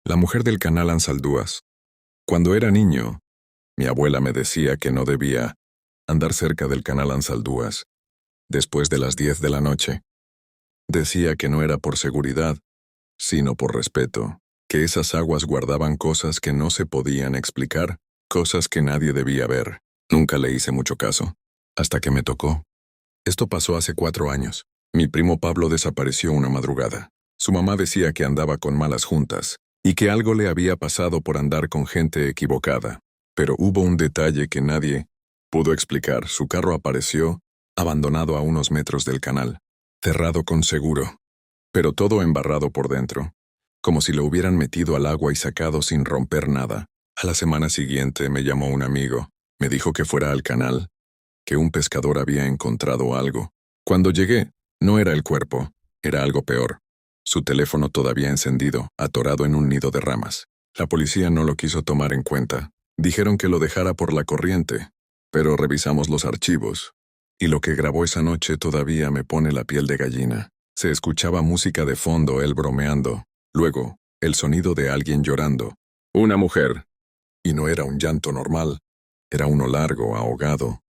La mujer del canal Ansaldúas. Cuando era niño, mi abuela me decía que no debía andar cerca del canal Ansaldúas después de las 10 de la noche. Decía que no era por seguridad, sino por respeto, que esas aguas guardaban cosas que no se podían explicar, cosas que nadie debía ver. Nunca le hice mucho caso, hasta que me tocó. Esto pasó hace 4 años. Mi primo Pablo desapareció una madrugada. Su mamá decía que andaba con malas juntas, y que algo le había pasado por andar con gente equivocada. Pero hubo un detalle que nadie pudo explicar. Su carro apareció, abandonado a unos metros del canal, cerrado con seguro, pero todo embarrado por dentro, como si lo hubieran metido al agua y sacado sin romper nada. A la semana siguiente me llamó un amigo, me dijo que fuera al canal, que un pescador había encontrado algo. Cuando llegué, no era el cuerpo, era algo peor. Su teléfono todavía encendido, atorado en un nido de ramas. La policía no lo quiso tomar en cuenta. Dijeron que lo dejara por la corriente, pero revisamos los archivos, y lo que grabó esa noche todavía me pone la piel de gallina. Se escuchaba música de fondo, él bromeando, luego, el sonido de alguien llorando. Una mujer. Y no era un llanto normal, era uno largo, ahogado,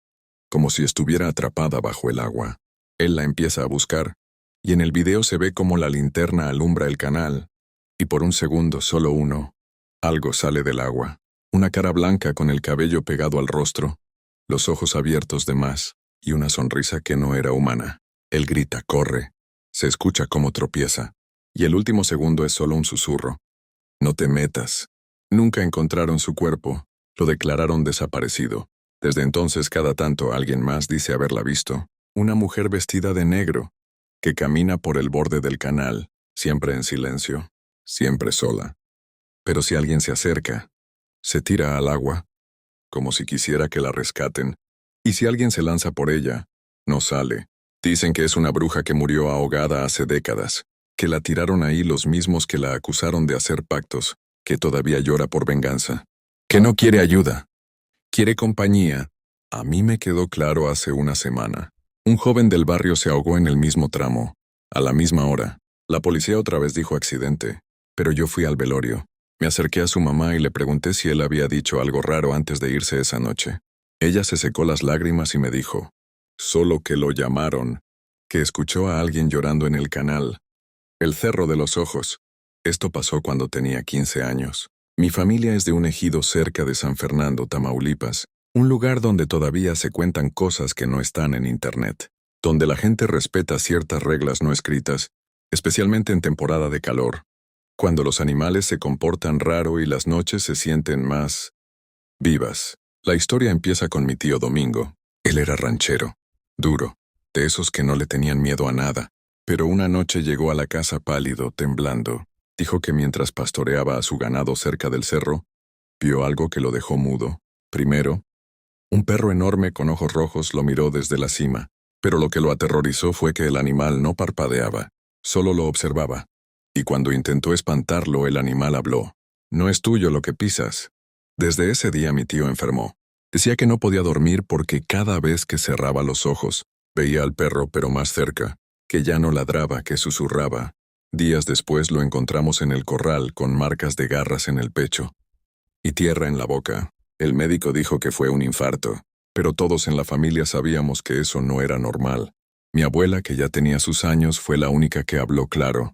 como si estuviera atrapada bajo el agua. Él la empieza a buscar, y en el video se ve como la linterna alumbra el canal, y por un segundo, solo uno, algo sale del agua. Una cara blanca con el cabello pegado al rostro, los ojos abiertos de más, y una sonrisa que no era humana. Él grita, corre. Se escucha cómo tropieza, y el último segundo es solo un susurro. No te metas. Nunca encontraron su cuerpo, lo declararon desaparecido. Desde entonces cada tanto alguien más dice haberla visto. Una mujer vestida de negro, que camina por el borde del canal, siempre en silencio, siempre sola. Pero si alguien se acerca, se tira al agua, como si quisiera que la rescaten, y si alguien se lanza por ella, no sale. Dicen que es una bruja que murió ahogada hace décadas, que la tiraron ahí los mismos que la acusaron de hacer pactos, que todavía llora por venganza, que no quiere ayuda, quiere compañía. A mí me quedó claro hace una semana. Un joven del barrio se ahogó en el mismo tramo, a la misma hora. La policía otra vez dijo accidente, pero yo fui al velorio. Me acerqué a su mamá y le pregunté si él había dicho algo raro antes de irse esa noche. Ella se secó las lágrimas y me dijo, solo que lo llamaron, que escuchó a alguien llorando en el canal. El cerro de los ojos. Esto pasó cuando tenía 15 años. Mi familia es de un ejido cerca de San Fernando, Tamaulipas, un lugar donde todavía se cuentan cosas que no están en Internet, donde la gente respeta ciertas reglas no escritas, especialmente en temporada de calor, cuando los animales se comportan raro y las noches se sienten más vivas. La historia empieza con mi tío Domingo. Él era ranchero, duro, de esos que no le tenían miedo a nada, pero una noche llegó a la casa pálido, temblando. Dijo que mientras pastoreaba a su ganado cerca del cerro, vio algo que lo dejó mudo. Primero, un perro enorme con ojos rojos lo miró desde la cima, pero lo que lo aterrorizó fue que el animal no parpadeaba, solo lo observaba. Y cuando intentó espantarlo, el animal habló. No es tuyo lo que pisas. Desde ese día mi tío enfermó. Decía que no podía dormir porque cada vez que cerraba los ojos, veía al perro pero más cerca, que ya no ladraba, que susurraba. Días después lo encontramos en el corral con marcas de garras en el pecho y tierra en la boca. El médico dijo que fue un infarto, pero todos en la familia sabíamos que eso no era normal. Mi abuela, que ya tenía sus años, fue la única que habló claro.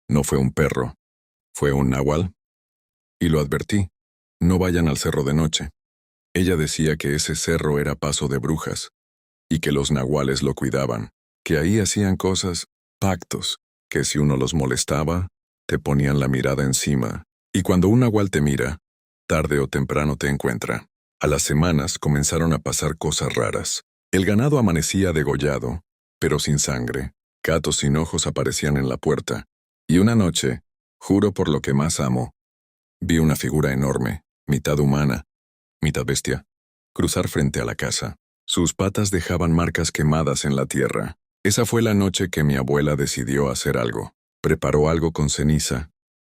No fue un perro, fue un nahual. Y lo advertí, no vayan al cerro de noche. Ella decía que ese cerro era paso de brujas, y que los nahuales lo cuidaban, que ahí hacían cosas, pactos, que si uno los molestaba, te ponían la mirada encima, y cuando un nahual te mira, tarde o temprano te encuentra. A las semanas comenzaron a pasar cosas raras. El ganado amanecía degollado, pero sin sangre. Gatos sin ojos aparecían en la puerta. Y una noche, juro por lo que más amo, vi una figura enorme, mitad humana, mitad bestia, cruzar frente a la casa. Sus patas dejaban marcas quemadas en la tierra. Esa fue la noche que mi abuela decidió hacer algo. Preparó algo con ceniza,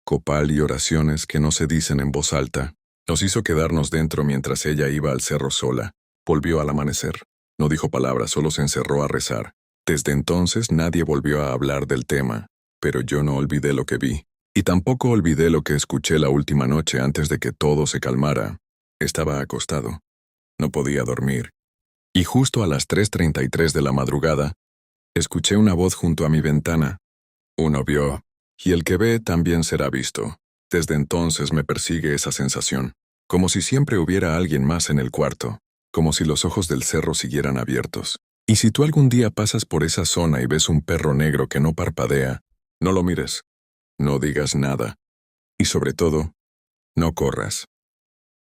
copal y oraciones que no se dicen en voz alta. Nos hizo quedarnos dentro mientras ella iba al cerro sola. Volvió al amanecer. No dijo palabras, solo se encerró a rezar. Desde entonces nadie volvió a hablar del tema, pero yo no olvidé lo que vi. Y tampoco olvidé lo que escuché la última noche antes de que todo se calmara. Estaba acostado. No podía dormir. Y justo a las 3:33 de la madrugada, escuché una voz junto a mi ventana. Uno vio, y el que ve también será visto. Desde entonces me persigue esa sensación, como si siempre hubiera alguien más en el cuarto, como si los ojos del cerro siguieran abiertos. Y si tú algún día pasas por esa zona y ves un perro negro que no parpadea, no lo mires, no digas nada, y sobre todo, no corras.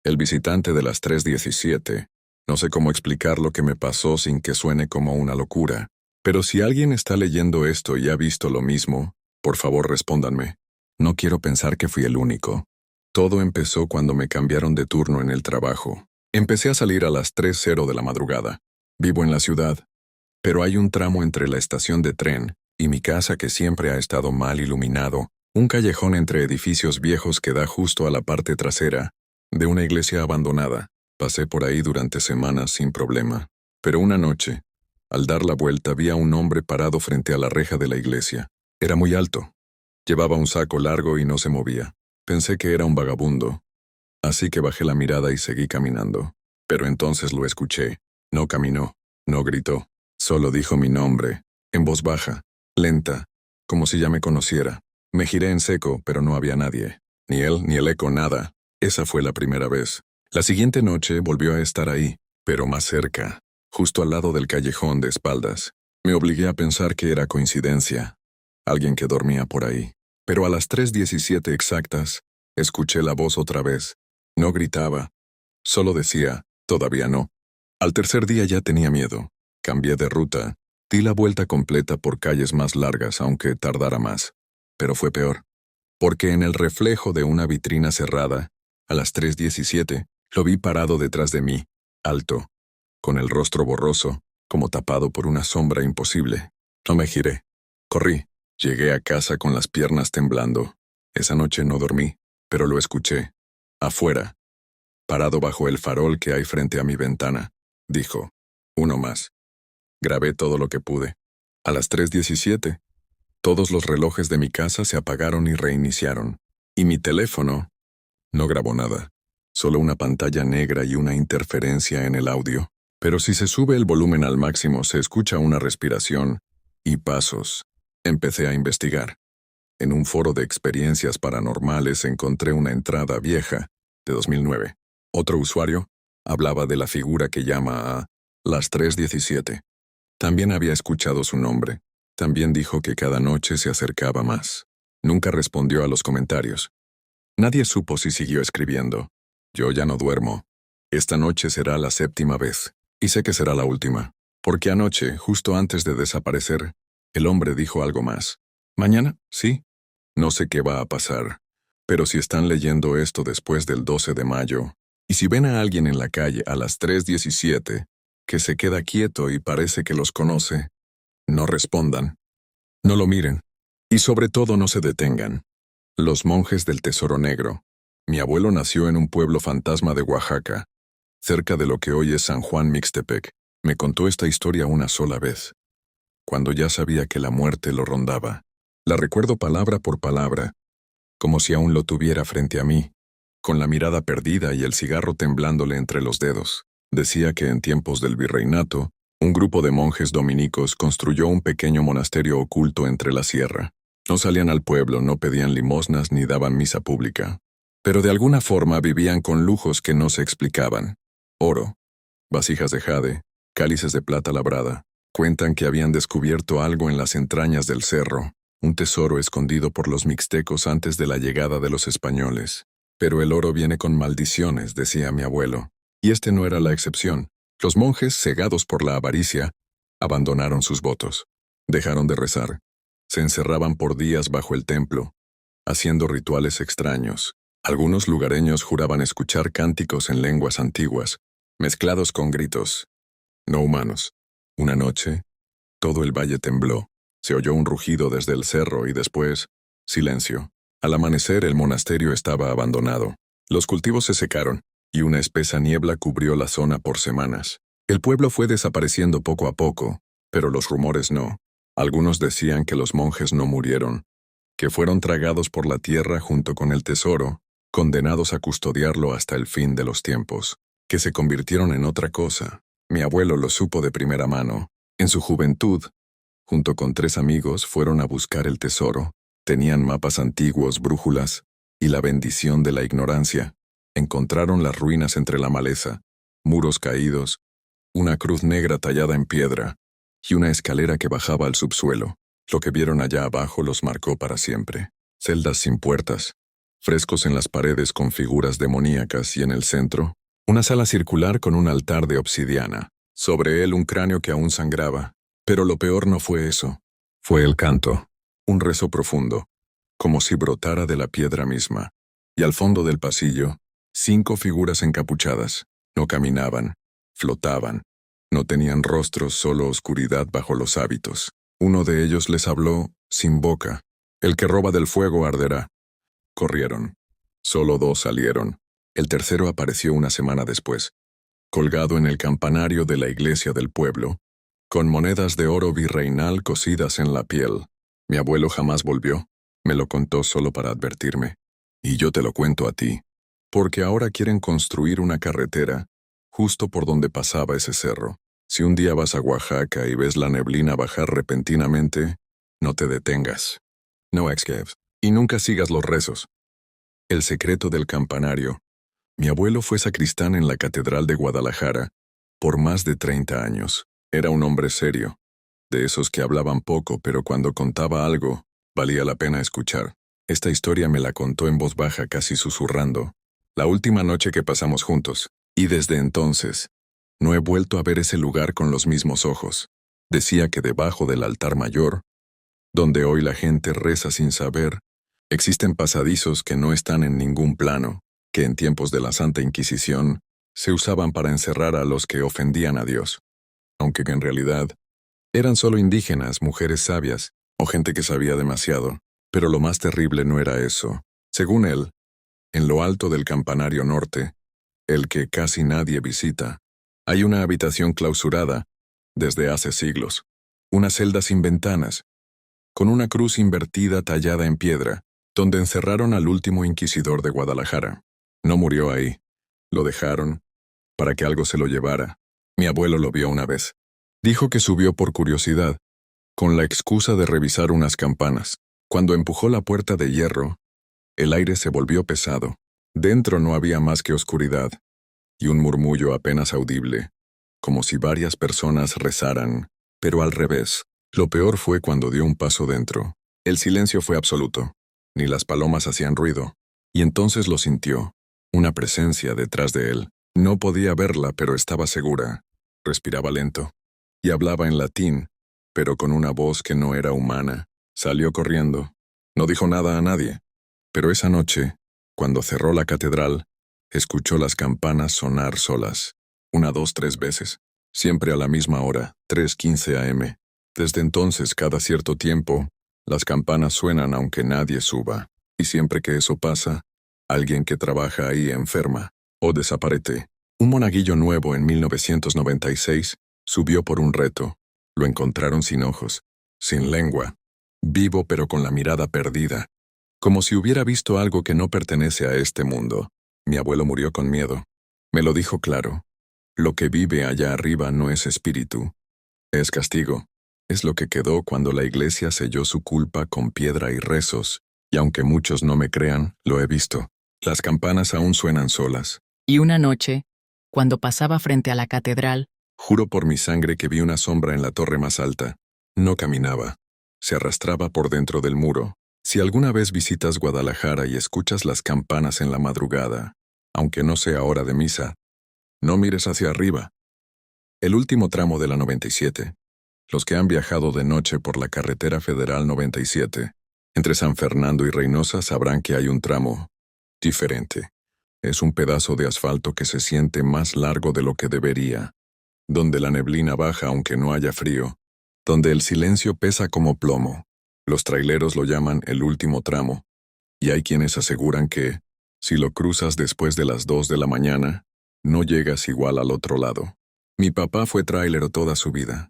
El visitante de las 3:17, no sé cómo explicar lo que me pasó sin que suene como una locura, pero si alguien está leyendo esto y ha visto lo mismo, por favor respóndanme. No quiero pensar que fui el único. Todo empezó cuando me cambiaron de turno en el trabajo. Empecé a salir a las 3:00 de la madrugada. Vivo en la ciudad, pero hay un tramo entre la estación de tren y mi casa que siempre ha estado mal iluminado, un callejón entre edificios viejos que da justo a la parte trasera de una iglesia abandonada. Pasé por ahí durante semanas sin problema, pero una noche, al dar la vuelta vi a un hombre parado frente a la reja de la iglesia. Era muy alto. Llevaba un saco largo y no se movía. Pensé que era un vagabundo, así que bajé la mirada y seguí caminando. Pero entonces lo escuché. No caminó, no gritó, solo dijo mi nombre, en voz baja, lenta, como si ya me conociera. Me giré en seco, pero no había nadie. Ni él, ni el eco, nada. Esa fue la primera vez. La siguiente noche volvió a estar ahí, pero más cerca, justo al lado del callejón de espaldas. Me obligué a pensar que era coincidencia. Alguien que dormía por ahí. Pero a las 3:17 exactas, escuché la voz otra vez. No gritaba. Solo decía, todavía no. Al tercer día ya tenía miedo. Cambié de ruta. Di la vuelta completa por calles más largas, aunque tardara más. Pero fue peor. Porque en el reflejo de una vitrina cerrada, a las 3:17, lo vi parado detrás de mí, alto, con el rostro borroso, como tapado por una sombra imposible. No me giré. Corrí. Llegué a casa con las piernas temblando. Esa noche no dormí, pero lo escuché. Afuera, parado bajo el farol que hay frente a mi ventana, dijo, uno más. Grabé todo lo que pude. A las 3:17, todos los relojes de mi casa se apagaron y reiniciaron. Y mi teléfono no grabó nada. Solo una pantalla negra y una interferencia en el audio. Pero si se sube el volumen al máximo se escucha una respiración y pasos. Empecé a investigar. En un foro de experiencias paranormales encontré una entrada vieja, de 2009. Otro usuario hablaba de la figura que llama a las 3:17. También había escuchado su nombre. También dijo que cada noche se acercaba más. Nunca respondió a los comentarios. Nadie supo si siguió escribiendo. Yo ya no duermo. Esta noche será la 7ª vez. Y sé que será la última. Porque anoche, justo antes de desaparecer, el hombre dijo algo más. ¿Mañana? Sí. No sé qué va a pasar. Pero si están leyendo esto después del 12 de mayo, y si ven a alguien en la calle a las 3:17, que se queda quieto y parece que los conoce, no respondan. No lo miren. Y sobre todo no se detengan. Los monjes del Tesoro Negro. Mi abuelo nació en un pueblo fantasma de Oaxaca, cerca de lo que hoy es San Juan Mixtepec. Me contó esta historia una sola vez, cuando ya sabía que la muerte lo rondaba. La recuerdo palabra por palabra, como si aún lo tuviera frente a mí, con la mirada perdida y el cigarro temblándole entre los dedos. Decía que en tiempos del virreinato, un grupo de monjes dominicos construyó un pequeño monasterio oculto entre la sierra. No salían al pueblo, no pedían limosnas ni daban misa pública. Pero de alguna forma vivían con lujos que no se explicaban. Oro, vasijas de jade, cálices de plata labrada. Cuentan que habían descubierto algo en las entrañas del cerro, un tesoro escondido por los mixtecos antes de la llegada de los españoles. Pero el oro viene con maldiciones, decía mi abuelo. Y este no era la excepción. Los monjes, cegados por la avaricia, abandonaron sus votos. Dejaron de rezar. Se encerraban por días bajo el templo, haciendo rituales extraños. Algunos lugareños juraban escuchar cánticos en lenguas antiguas, mezclados con gritos no humanos. Una noche, todo el valle tembló. Se oyó un rugido desde el cerro y después, silencio. Al amanecer el monasterio estaba abandonado. Los cultivos se secaron, y una espesa niebla cubrió la zona por semanas. El pueblo fue desapareciendo poco a poco, pero los rumores no. Algunos decían que los monjes no murieron, que fueron tragados por la tierra junto con el tesoro, condenados a custodiarlo hasta el fin de los tiempos, que se convirtieron en otra cosa. Mi abuelo lo supo de primera mano. En su juventud, junto con 3 amigos, fueron a buscar el tesoro. Tenían mapas antiguos, brújulas y la bendición de la ignorancia. Encontraron las ruinas entre la maleza, muros caídos, una cruz negra tallada en piedra y una escalera que bajaba al subsuelo. Lo que vieron allá abajo los marcó para siempre. Celdas sin puertas, frescos en las paredes con figuras demoníacas y en el centro, una sala circular con un altar de obsidiana. Sobre él un cráneo que aún sangraba. Pero lo peor no fue eso. Fue el canto. Un rezo profundo, como si brotara de la piedra misma. Y al fondo del pasillo, 5 figuras encapuchadas. No caminaban, flotaban. No tenían rostros, solo oscuridad bajo los hábitos. Uno de ellos les habló, sin boca. El que roba del fuego arderá. Corrieron. Solo 2 salieron. El tercero apareció una semana después, colgado en el campanario de la iglesia del pueblo, con monedas de oro virreinal cosidas en la piel. Mi abuelo jamás volvió. Me lo contó solo para advertirme. Y yo te lo cuento a ti, porque ahora quieren construir una carretera justo por donde pasaba ese cerro. Si un día vas a Oaxaca y ves la neblina bajar repentinamente, no te detengas. No excaves. Y nunca sigas los rezos. El secreto del campanario. Mi abuelo fue sacristán en la Catedral de Guadalajara por más de 30 años. Era un hombre serio, de esos que hablaban poco, pero cuando contaba algo, valía la pena escuchar. Esta historia me la contó en voz baja, casi susurrando, la última noche que pasamos juntos, y desde entonces, no he vuelto a ver ese lugar con los mismos ojos. Decía que debajo del altar mayor, donde hoy la gente reza sin saber, existen pasadizos que no están en ningún plano, que en tiempos de la Santa Inquisición se usaban para encerrar a los que ofendían a Dios, aunque en realidad eran solo indígenas, mujeres sabias o gente que sabía demasiado. Pero lo más terrible no era eso. Según él, en lo alto del campanario norte, el que casi nadie visita, hay una habitación clausurada desde hace siglos, una celda sin ventanas, con una cruz invertida tallada en piedra, donde encerraron al último inquisidor de Guadalajara. No murió ahí. Lo dejaron para que algo se lo llevara. Mi abuelo lo vio una vez. Dijo que subió por curiosidad, con la excusa de revisar unas campanas. Cuando empujó la puerta de hierro, el aire se volvió pesado. Dentro no había más que oscuridad y un murmullo apenas audible, como si varias personas rezaran, pero al revés. Lo peor fue cuando dio un paso dentro. El silencio fue absoluto. Ni las palomas hacían ruido. Y entonces lo sintió. Una presencia detrás de él. No podía verla, pero estaba segura. Respiraba lento. Y hablaba en latín, pero con una voz que no era humana. Salió corriendo. No dijo nada a nadie. Pero esa noche, cuando cerró la catedral, escuchó las campanas sonar solas. 1, 2, 3 veces. Siempre a la misma hora, 3:15 a.m. Desde entonces, cada cierto tiempo, las campanas suenan aunque nadie suba. Y siempre que eso pasa, alguien que trabaja ahí enferma o desaparece. Un monaguillo nuevo en 1996 subió por un reto. Lo encontraron sin ojos, sin lengua, vivo pero con la mirada perdida, como si hubiera visto algo que no pertenece a este mundo. Mi abuelo murió con miedo. Me lo dijo claro. Lo que vive allá arriba no es espíritu, es castigo. Es lo que quedó cuando la iglesia selló su culpa con piedra y rezos, y aunque muchos no me crean, lo he visto. Las campanas aún suenan solas. Y una noche, cuando pasaba frente a la catedral, Juro por mi sangre que vi una sombra en la torre más alta. No caminaba. Se arrastraba por dentro del muro. Si alguna vez visitas Guadalajara y escuchas las campanas en la madrugada, aunque no sea hora de misa, no mires hacia arriba. El último tramo de la 97. Los que han viajado de noche por la carretera federal 97, entre San Fernando y Reynosa, sabrán que hay un tramo diferente. Es un pedazo de asfalto que se siente más largo de lo que debería, donde la neblina baja aunque no haya frío, donde el silencio pesa como plomo. Los traileros lo llaman el último tramo, y hay quienes aseguran que, si lo cruzas después de las 2 de la mañana, no llegas igual al otro lado. Mi papá fue trailero toda su vida.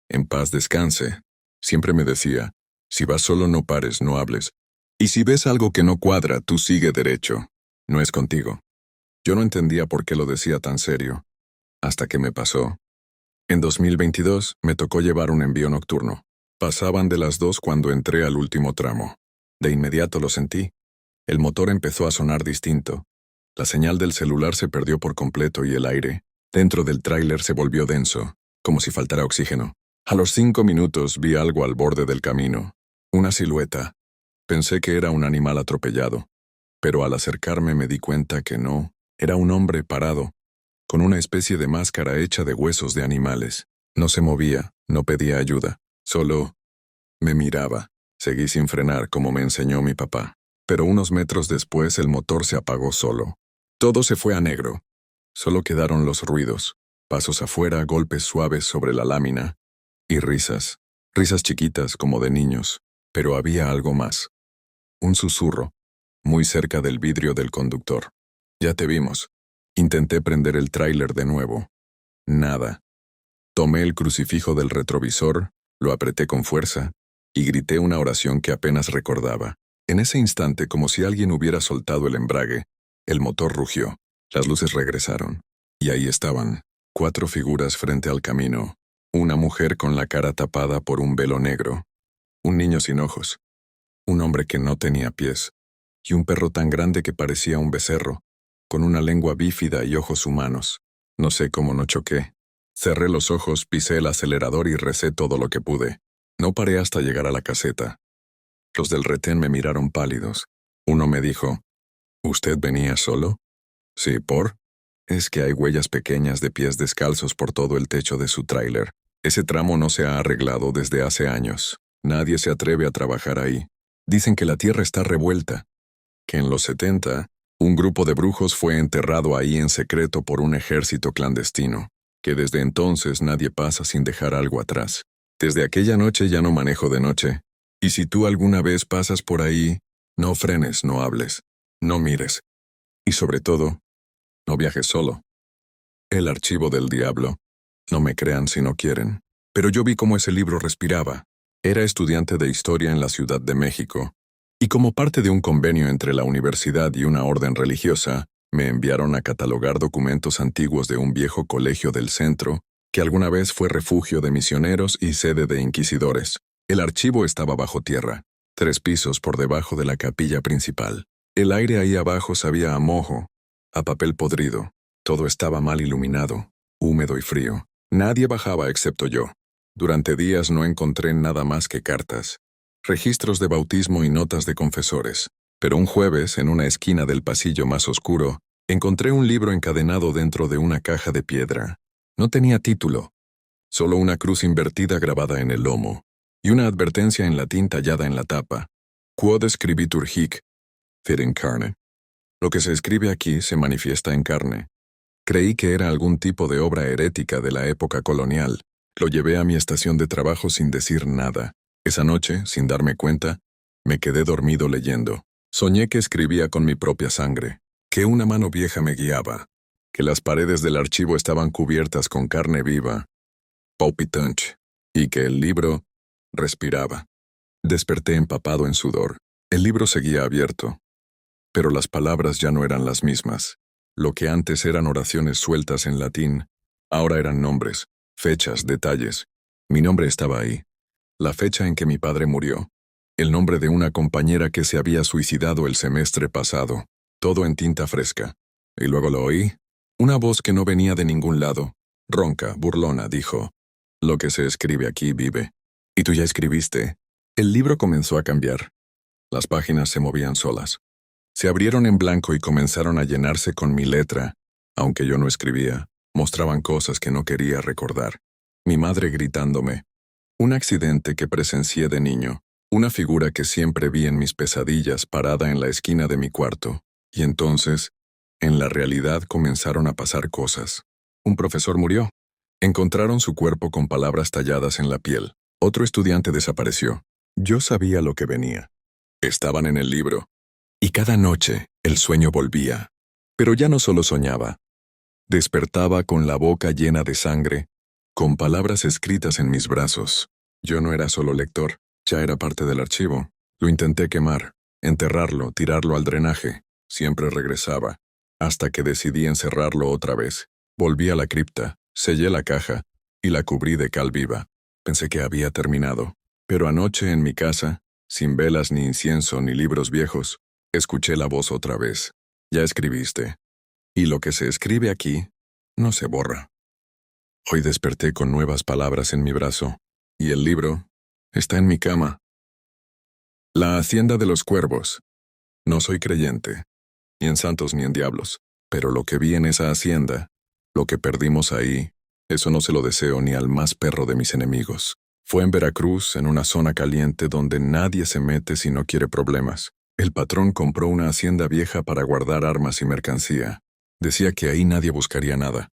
En paz descanse, siempre me decía, Si vas solo no pares, no hables. Y si ves algo que no cuadra, tú sigue derecho. No es contigo. Yo no entendía por qué lo decía tan serio, hasta que me pasó. En 2022 me tocó llevar un envío nocturno. Pasaban de las 2 cuando entré al último tramo. De inmediato lo sentí. El motor empezó a sonar distinto. La señal del celular se perdió por completo y el aire, dentro del tráiler, se volvió denso, como si faltara oxígeno. A los 5 minutos vi algo al borde del camino. Una silueta. Pensé que era un animal atropellado, pero al acercarme me di cuenta que no, era un hombre parado, con una especie de máscara hecha de huesos de animales. No se movía, no pedía ayuda, solo me miraba. Seguí sin frenar como me enseñó mi papá. Pero unos metros después el motor se apagó solo. Todo se fue a negro. Solo quedaron los ruidos, pasos afuera, golpes suaves sobre la lámina, y risas, risas chiquitas como de niños. Pero había algo más. Un susurro, muy cerca del vidrio del conductor. Ya te vimos. Intenté prender el tráiler de nuevo. Nada. Tomé el crucifijo del retrovisor, lo apreté con fuerza, y grité una oración que apenas recordaba. En ese instante, como si alguien hubiera soltado el embrague, el motor rugió, las luces regresaron, y ahí estaban, 4 figuras frente al camino, una mujer con la cara tapada por un velo negro, un niño sin ojos, un hombre que no tenía pies, y un perro tan grande que parecía un becerro, con una lengua bífida y ojos humanos. No sé cómo no choqué. Cerré los ojos, pisé el acelerador y recé todo lo que pude. No paré hasta llegar a la caseta. Los del retén me miraron pálidos. Uno me dijo, ¿usted venía solo? Sí, ¿por? Es que hay huellas pequeñas de pies descalzos por todo el techo de su tráiler. Ese tramo no se ha arreglado desde hace años. Nadie se atreve a trabajar ahí. Dicen que la tierra está revuelta, que en los 70, un grupo de brujos fue enterrado ahí en secreto por un ejército clandestino, que desde entonces nadie pasa sin dejar algo atrás. Desde aquella noche ya no manejo de noche. Y si tú alguna vez pasas por ahí, no frenes, no hables, no mires. Y sobre todo, no viajes solo. El archivo del diablo. No me crean si no quieren. Pero yo vi cómo ese libro respiraba. Era estudiante de historia en la Ciudad de México. Y como parte de un convenio entre la universidad y una orden religiosa, me enviaron a catalogar documentos antiguos de un viejo colegio del centro, que alguna vez fue refugio de misioneros y sede de inquisidores. El archivo estaba bajo tierra, 3 pisos por debajo de la capilla principal. El aire ahí abajo sabía a mojo, a papel podrido. Todo estaba mal iluminado, húmedo y frío. Nadie bajaba excepto yo. Durante días no encontré nada más que cartas, registros de bautismo y notas de confesores. Pero un jueves, en una esquina del pasillo más oscuro, encontré un libro encadenado dentro de una caja de piedra. No tenía título, solo una cruz invertida grabada en el lomo, y una advertencia en latín tallada en la tapa. Quod scribitur hic, fit in carne. Lo que se escribe aquí se manifiesta en carne. Creí que era algún tipo de obra herética de la época colonial. Lo llevé a mi estación de trabajo sin decir nada. Esa noche, sin darme cuenta, me quedé dormido leyendo. Soñé que escribía con mi propia sangre, que una mano vieja me guiaba, que las paredes del archivo estaban cubiertas con carne viva, palpitante, y que el libro respiraba. Desperté empapado en sudor. El libro seguía abierto, pero las palabras ya no eran las mismas. Lo que antes eran oraciones sueltas en latín, ahora eran nombres, fechas, detalles. Mi nombre estaba ahí. La fecha en que mi padre murió. El nombre de una compañera que se había suicidado el semestre pasado. Todo en tinta fresca. Y luego lo oí. Una voz que no venía de ningún lado, ronca, burlona, dijo, «Lo que se escribe aquí vive». «¿Y tú ya escribiste?» El libro comenzó a cambiar. Las páginas se movían solas. Se abrieron en blanco y comenzaron a llenarse con mi letra. Aunque yo no escribía, mostraban cosas que no quería recordar. Mi madre gritándome. Un accidente que presencié de niño. Una figura que siempre vi en mis pesadillas parada en la esquina de mi cuarto. Y entonces, en la realidad comenzaron a pasar cosas. Un profesor murió. Encontraron su cuerpo con palabras talladas en la piel. Otro estudiante desapareció. Yo sabía lo que venía. Estaban en el libro. Y cada noche el sueño volvía. Pero ya no solo soñaba. Despertaba con la boca llena de sangre, con palabras escritas en mis brazos. Yo no era solo lector. Ya era parte del archivo. Lo intenté quemar, enterrarlo, tirarlo al drenaje. Siempre regresaba, hasta que decidí encerrarlo otra vez. Volví a la cripta, sellé la caja y la cubrí de cal viva. Pensé que había terminado. Pero anoche en mi casa, sin velas ni incienso ni libros viejos, escuché la voz otra vez. Ya escribiste. Y lo que se escribe aquí, no se borra. Hoy desperté con nuevas palabras en mi brazo, y el libro está en mi cama. La hacienda de los cuervos. No soy creyente, ni en santos ni en diablos, pero lo que vi en esa hacienda, lo que perdimos ahí, eso no se lo deseo ni al más perro de mis enemigos. Fue en Veracruz, en una zona caliente donde nadie se mete si no quiere problemas. El patrón compró una hacienda vieja para guardar armas y mercancía. Decía que ahí nadie buscaría nada,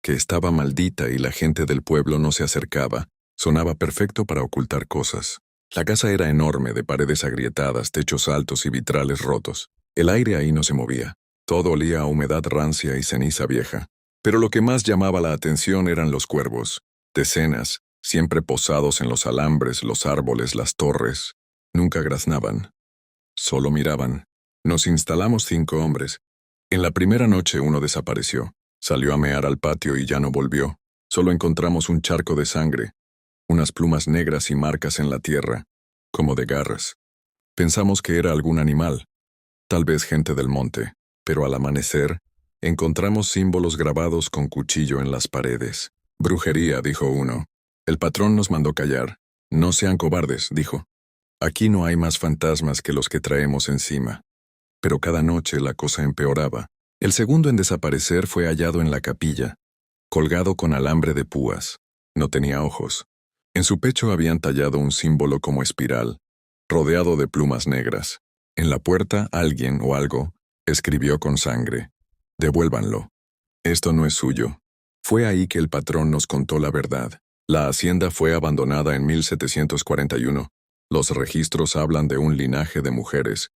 que estaba maldita y la gente del pueblo no se acercaba. Sonaba perfecto para ocultar cosas. La casa era enorme, de paredes agrietadas, techos altos y vitrales rotos. El aire ahí no se movía. Todo olía a humedad rancia y ceniza vieja. Pero lo que más llamaba la atención eran los cuervos. Decenas, siempre posados en los alambres, los árboles, las torres. Nunca graznaban. Solo miraban. Nos instalamos 5 hombres. En la primera noche uno desapareció. Salió a mear al patio y ya no volvió. Solo encontramos un charco de sangre, unas plumas negras y marcas en la tierra, como de garras. Pensamos que era algún animal, tal vez gente del monte, pero al amanecer, encontramos símbolos grabados con cuchillo en las paredes. Brujería, dijo uno. El patrón nos mandó callar. No sean cobardes, dijo. Aquí no hay más fantasmas que los que traemos encima. Pero cada noche la cosa empeoraba. El segundo en desaparecer fue hallado en la capilla, colgado con alambre de púas. No tenía ojos. En su pecho habían tallado un símbolo como espiral, rodeado de plumas negras. En la puerta alguien o algo escribió con sangre: «Devuélvanlo. Esto no es suyo». Fue ahí que el patrón nos contó la verdad. La hacienda fue abandonada en 1741. Los registros hablan de un linaje de mujeres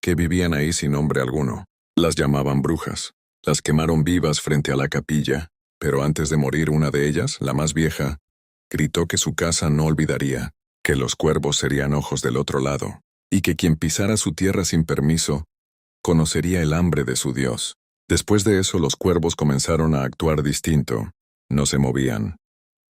que vivían ahí sin nombre alguno. Las llamaban brujas. Las quemaron vivas frente a la capilla, pero antes de morir una de ellas, la más vieja, gritó que su casa no olvidaría, que los cuervos serían ojos del otro lado, y que quien pisara su tierra sin permiso conocería el hambre de su Dios. Después de eso los cuervos comenzaron a actuar distinto. No se movían.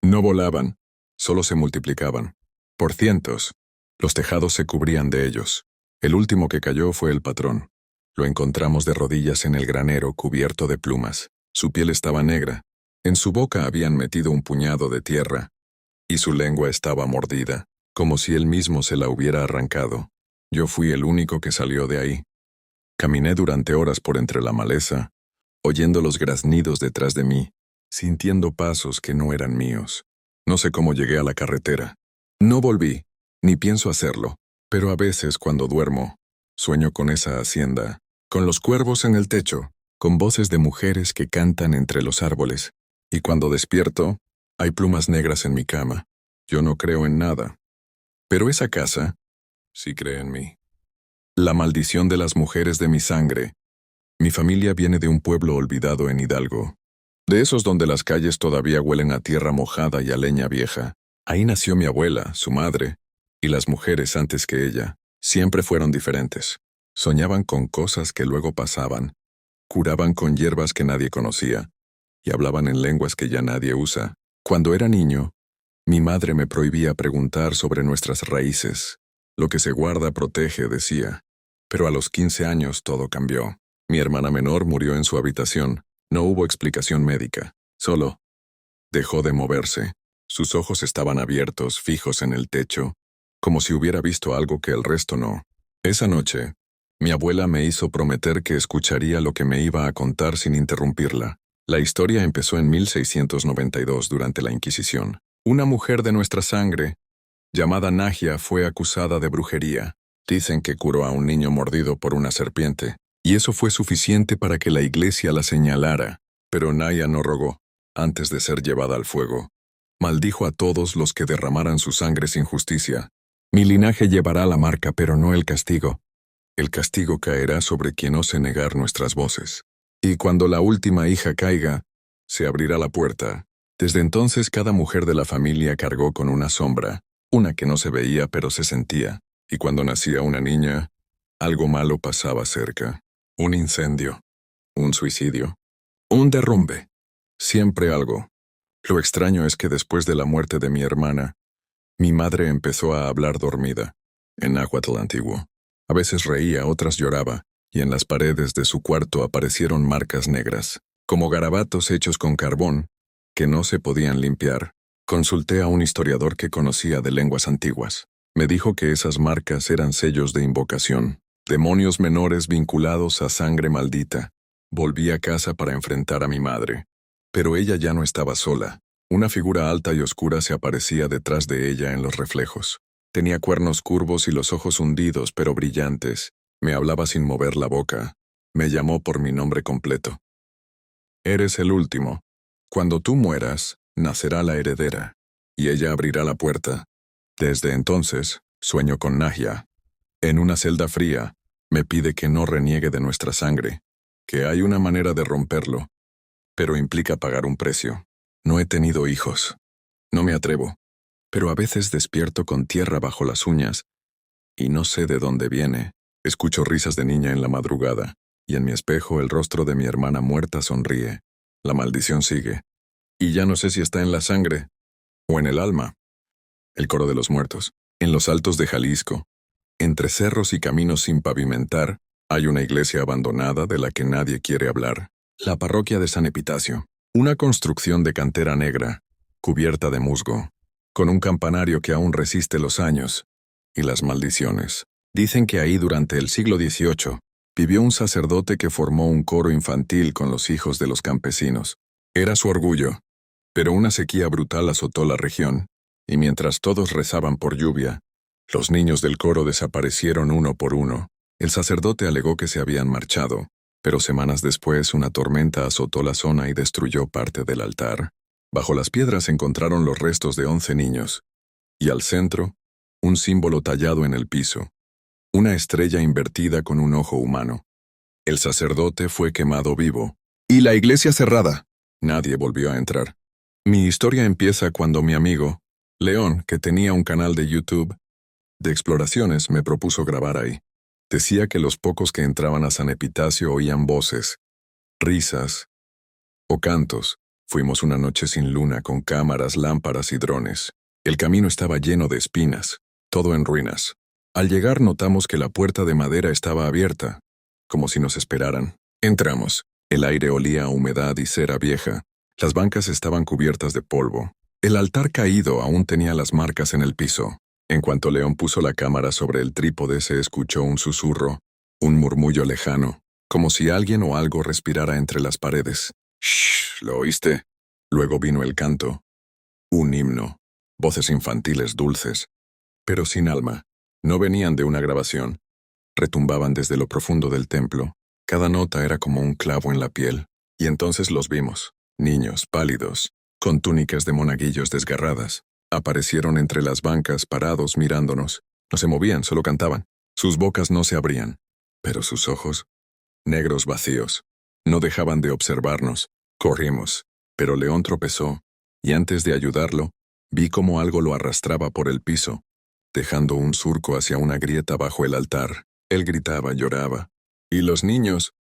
No volaban, solo se multiplicaban. Por cientos. Los tejados se cubrían de ellos. El último que cayó fue el patrón. Lo encontramos de rodillas en el granero cubierto de plumas. Su piel estaba negra. En su boca habían metido un puñado de tierra, y su lengua estaba mordida, como si él mismo se la hubiera arrancado. Yo fui el único que salió de ahí. Caminé durante horas por entre la maleza, oyendo los graznidos detrás de mí, sintiendo pasos que no eran míos. No sé cómo llegué a la carretera. No volví, ni pienso hacerlo, pero a veces cuando duermo, sueño con esa hacienda, con los cuervos en el techo, con voces de mujeres que cantan entre los árboles, y cuando despierto, hay plumas negras en mi cama. Yo no creo en nada. Pero esa casa sí cree en mí. La maldición de las mujeres de mi sangre. Mi familia viene de un pueblo olvidado en Hidalgo. De esos donde las calles todavía huelen a tierra mojada y a leña vieja. Ahí nació mi abuela, su madre, y las mujeres antes que ella. Siempre fueron diferentes. Soñaban con cosas que luego pasaban. Curaban con hierbas que nadie conocía. Y hablaban en lenguas que ya nadie usa. Cuando era niño, mi madre me prohibía preguntar sobre nuestras raíces. Lo que se guarda protege, decía. Pero a los 15 años todo cambió. Mi hermana menor murió en su habitación. No hubo explicación médica. Solo dejó de moverse. Sus ojos estaban abiertos, fijos en el techo, como si hubiera visto algo que el resto no. Esa noche, mi abuela me hizo prometer que escucharía lo que me iba a contar sin interrumpirla. La historia empezó en 1692 durante la Inquisición. Una mujer de nuestra sangre, llamada Nagia, fue acusada de brujería. Dicen que curó a un niño mordido por una serpiente, y eso fue suficiente para que la iglesia la señalara. Pero Naya no rogó, antes de ser llevada al fuego. Maldijo a todos los que derramaran su sangre sin justicia. Mi linaje llevará la marca, pero no el castigo. El castigo caerá sobre quien ose negar nuestras voces. Y cuando la última hija caiga, se abrirá la puerta. Desde entonces cada mujer de la familia cargó con una sombra, Una que no se veía pero se sentía, y cuando nacía una niña, algo malo pasaba cerca. Un incendio, un suicidio, un derrumbe. Siempre algo. Lo extraño es que después de la muerte de mi hermana, mi madre empezó a hablar dormida, en náhuatl antiguo. A veces reía, otras lloraba, y en las paredes de su cuarto aparecieron marcas negras, como garabatos hechos con carbón, que no se podían limpiar. Consulté a un historiador que conocía de lenguas antiguas. Me dijo que esas marcas eran sellos de invocación, demonios menores vinculados a sangre maldita. Volví a casa para enfrentar a mi madre. Pero ella ya no estaba sola. Una figura alta y oscura se aparecía detrás de ella en los reflejos. Tenía cuernos curvos y los ojos hundidos pero brillantes. Me hablaba sin mover la boca. Me llamó por mi nombre completo. Eres el último. Cuando tú mueras, nacerá la heredera, y ella abrirá la puerta. Desde entonces, sueño con Nahia. En una celda fría, me pide que no reniegue de nuestra sangre, que hay una manera de romperlo, pero implica pagar un precio. No he tenido hijos. No me atrevo, pero a veces despierto con tierra bajo las uñas, y no sé de dónde viene. Escucho risas de niña en la madrugada, y en mi espejo el rostro de mi hermana muerta sonríe. La maldición sigue. Y ya no sé si está en la sangre o en el alma. El coro de los muertos. En los altos de Jalisco, entre cerros y caminos sin pavimentar, hay una iglesia abandonada de la que nadie quiere hablar. La parroquia de San Epitacio. Una construcción de cantera negra, cubierta de musgo, con un campanario que aún resiste los años y las maldiciones. Dicen que ahí durante el siglo XVIII vivió un sacerdote que formó un coro infantil con los hijos de los campesinos. Era su orgullo. Pero una sequía brutal azotó la región, y mientras todos rezaban por lluvia, los niños del coro desaparecieron uno por uno. El sacerdote alegó que se habían marchado, pero semanas después una tormenta azotó la zona y destruyó parte del altar. Bajo las piedras encontraron los restos de 11 niños, y al centro, un símbolo tallado en el piso, una estrella invertida con un ojo humano. El sacerdote fue quemado vivo, y la iglesia cerrada. Nadie volvió a entrar. Mi historia empieza cuando mi amigo, León, que tenía un canal de YouTube de exploraciones, me propuso grabar ahí. Decía que los pocos que entraban a San Epitacio oían voces, risas o cantos. Fuimos una noche sin luna con cámaras, lámparas y drones. El camino estaba lleno de espinas, todo en ruinas. Al llegar notamos que la puerta de madera estaba abierta, como si nos esperaran. Entramos. El aire olía a humedad y cera vieja. Las bancas estaban cubiertas de polvo. El altar caído aún tenía las marcas en el piso. En cuanto León puso la cámara sobre el trípode se escuchó un susurro, un murmullo lejano, como si alguien o algo respirara entre las paredes. «Shh, ¿lo oíste?» Luego vino el canto. Un himno. Voces infantiles dulces, pero sin alma. No venían de una grabación. Retumbaban desde lo profundo del templo. Cada nota era como un clavo en la piel. Y entonces los vimos. Niños pálidos, con túnicas de monaguillos desgarradas, aparecieron entre las bancas parados mirándonos. No se movían, solo cantaban. Sus bocas no se abrían, pero sus ojos, negros vacíos, no dejaban de observarnos. Corrimos, pero León tropezó, y antes de ayudarlo, vi cómo algo lo arrastraba por el piso, dejando un surco hacia una grieta bajo el altar. Él gritaba, lloraba, y los niños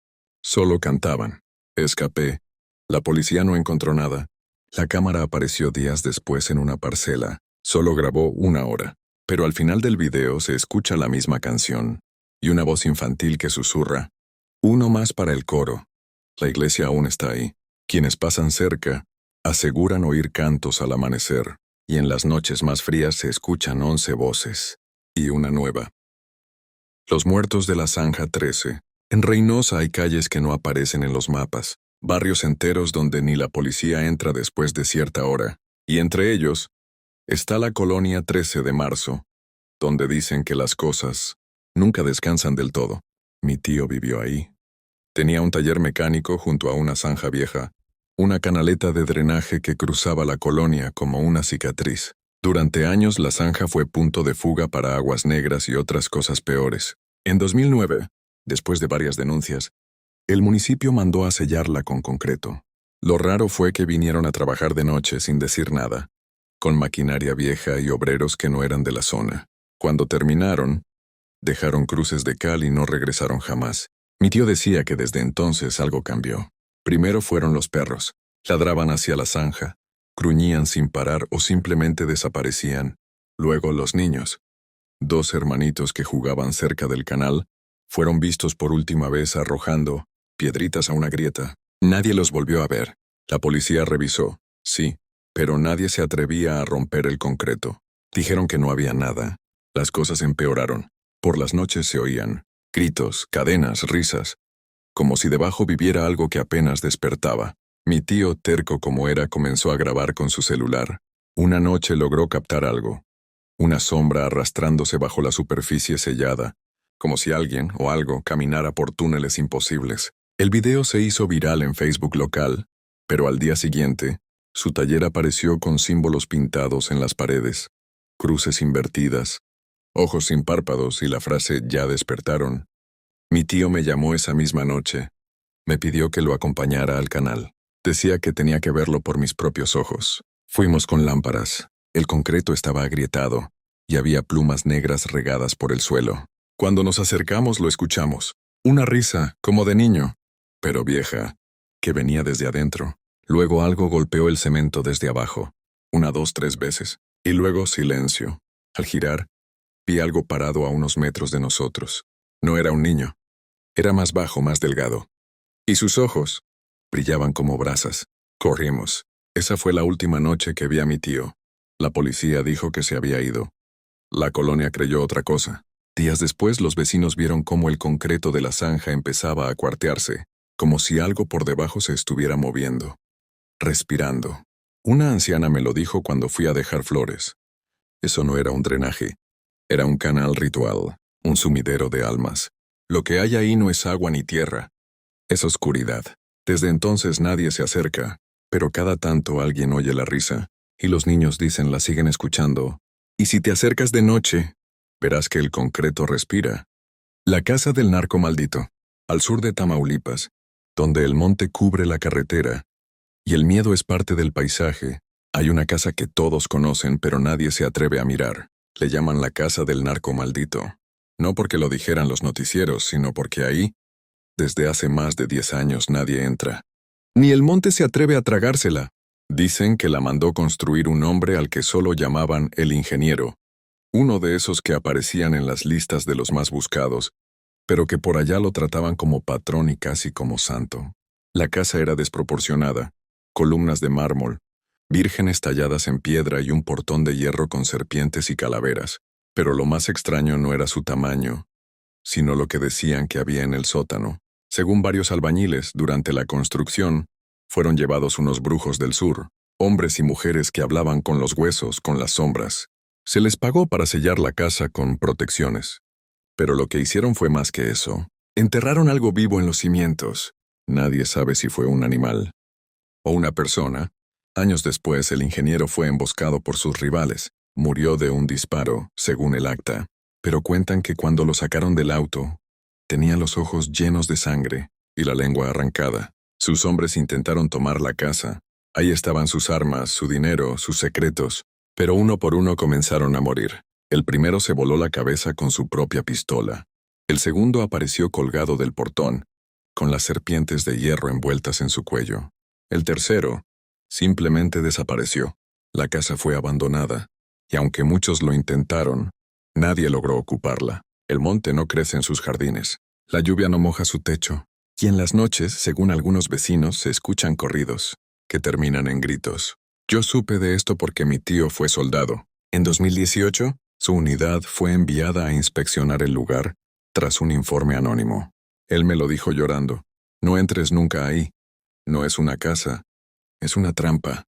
solo cantaban. Escapé. La policía no encontró nada. La cámara apareció días después en una parcela. Solo grabó 1 hora. Pero al final del video se escucha la misma canción, y una voz infantil que susurra. Uno más para el coro. La iglesia aún está ahí. Quienes pasan cerca aseguran oír cantos al amanecer, y en las noches más frías se escuchan 11 voces, y una nueva. Los muertos de la Zanja 13. En Reynosa hay calles que no aparecen en los mapas. Barrios enteros donde ni la policía entra después de cierta hora, y entre ellos está la colonia 13 de marzo, donde dicen que las cosas nunca descansan del todo. Mi tío vivió ahí. Tenía un taller mecánico junto a una zanja vieja, una canaleta de drenaje que cruzaba la colonia como una cicatriz. Durante años la zanja fue punto de fuga para aguas negras y otras cosas peores. En 2009, después de varias denuncias, el municipio mandó a sellarla con concreto. Lo raro fue que vinieron a trabajar de noche sin decir nada. con maquinaria vieja y obreros que no eran de la zona. Cuando terminaron, dejaron cruces de cal y no regresaron jamás. Mi tío decía que desde entonces algo cambió. Primero fueron los perros. Ladraban hacia la zanja, gruñían sin parar o simplemente desaparecían. Luego los niños. 2 hermanitos que jugaban cerca del canal fueron vistos por última vez arrojando piedritas a una grieta. Nadie los volvió a ver. La policía revisó, sí, pero nadie se atrevía a romper el concreto. Dijeron que no había nada. Las cosas empeoraron. Por las noches se oían gritos, cadenas, risas, como si debajo viviera algo que apenas despertaba. Mi tío, terco como era, comenzó a grabar con su celular. Una noche logró captar algo. Una sombra arrastrándose bajo la superficie sellada, como si alguien o algo caminara por túneles imposibles. El video se hizo viral en Facebook local, pero al día siguiente, su taller apareció con símbolos pintados en las paredes, cruces invertidas, ojos sin párpados y la frase «Ya despertaron». Mi tío me llamó esa misma noche. Me pidió que lo acompañara al canal. Decía que tenía que verlo por mis propios ojos. Fuimos con lámparas. El concreto estaba agrietado y había plumas negras regadas por el suelo. Cuando nos acercamos lo escuchamos. Una risa, como de niño, pero vieja, que venía desde adentro. Luego algo golpeó el cemento desde abajo. 1, 2, 3 veces. Y luego silencio. Al girar, vi algo parado a unos metros de nosotros. No era un niño. Era más bajo, más delgado. Y sus ojos brillaban como brasas. Corrimos. Esa fue la última noche que vi a mi tío. La policía dijo que se había ido. La colonia creyó otra cosa. Días después los vecinos vieron cómo el concreto de la zanja empezaba a cuartearse, como si algo por debajo se estuviera moviendo, respirando. Una anciana me lo dijo cuando fui a dejar flores. Eso no era un drenaje. Era un canal ritual, un sumidero de almas. Lo que hay ahí no es agua ni tierra. Es oscuridad. Desde entonces nadie se acerca, pero cada tanto alguien oye la risa, y los niños dicen la siguen escuchando. Y si te acercas de noche, verás que el concreto respira. La casa del narco maldito, al sur de Tamaulipas, donde el monte cubre la carretera, y el miedo es parte del paisaje. Hay una casa que todos conocen, pero nadie se atreve a mirar. Le llaman la casa del narco maldito. No porque lo dijeran los noticieros, sino porque ahí, desde hace más de 10 años, nadie entra. Ni el monte se atreve a tragársela. Dicen que la mandó construir un hombre al que solo llamaban el ingeniero, uno de esos que aparecían en las listas de los más buscados, pero que por allá lo trataban como patrón y casi como santo. La casa era desproporcionada, columnas de mármol, vírgenes talladas en piedra y un portón de hierro con serpientes y calaveras. Pero lo más extraño no era su tamaño, sino lo que decían que había en el sótano. Según varios albañiles, durante la construcción, fueron llevados unos brujos del sur, hombres y mujeres que hablaban con los huesos, con las sombras. Se les pagó para sellar la casa con protecciones. Pero lo que hicieron fue más que eso. Enterraron algo vivo en los cimientos. Nadie sabe si fue un animal o una persona. Años después, el ingeniero fue emboscado por sus rivales. Murió de un disparo, según el acta. Pero cuentan que cuando lo sacaron del auto, tenía los ojos llenos de sangre y la lengua arrancada. Sus hombres intentaron tomar la casa. Ahí estaban sus armas, su dinero, sus secretos. Pero uno por uno comenzaron a morir. El primero se voló la cabeza con su propia pistola. El segundo apareció colgado del portón, con las serpientes de hierro envueltas en su cuello. El tercero simplemente desapareció. La casa fue abandonada, y aunque muchos lo intentaron, nadie logró ocuparla. El monte no crece en sus jardines. La lluvia no moja su techo. Y en las noches, según algunos vecinos, se escuchan corridos, que terminan en gritos. Yo supe de esto porque mi tío fue soldado. En 2018, su unidad fue enviada a inspeccionar el lugar, tras un informe anónimo. Él me lo dijo llorando. No entres nunca ahí. No es una casa. Es una trampa.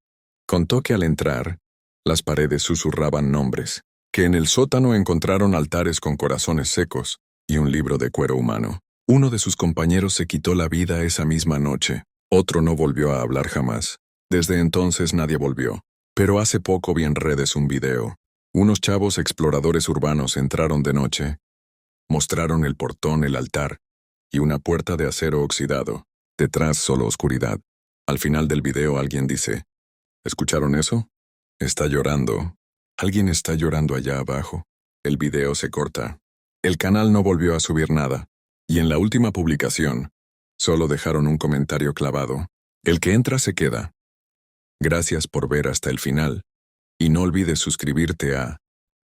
Contó que al entrar, las paredes susurraban nombres, que en el sótano encontraron altares con corazones secos y un libro de cuero humano. Uno de sus compañeros se quitó la vida esa misma noche. Otro no volvió a hablar jamás. Desde entonces nadie volvió. Pero hace poco vi en redes un video. Unos chavos exploradores urbanos entraron de noche, mostraron el portón, el altar y una puerta de acero oxidado. Detrás solo oscuridad. Al final del video alguien dice, ¿escucharon eso? Está llorando. Alguien está llorando allá abajo. El video se corta. El canal no volvió a subir nada. Y en la última publicación, solo dejaron un comentario clavado. El que entra se queda. Gracias por ver hasta el final. Y no olvides suscribirte a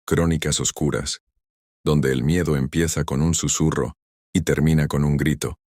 Crónicas Oscuras, donde el miedo empieza con un susurro y termina con un grito.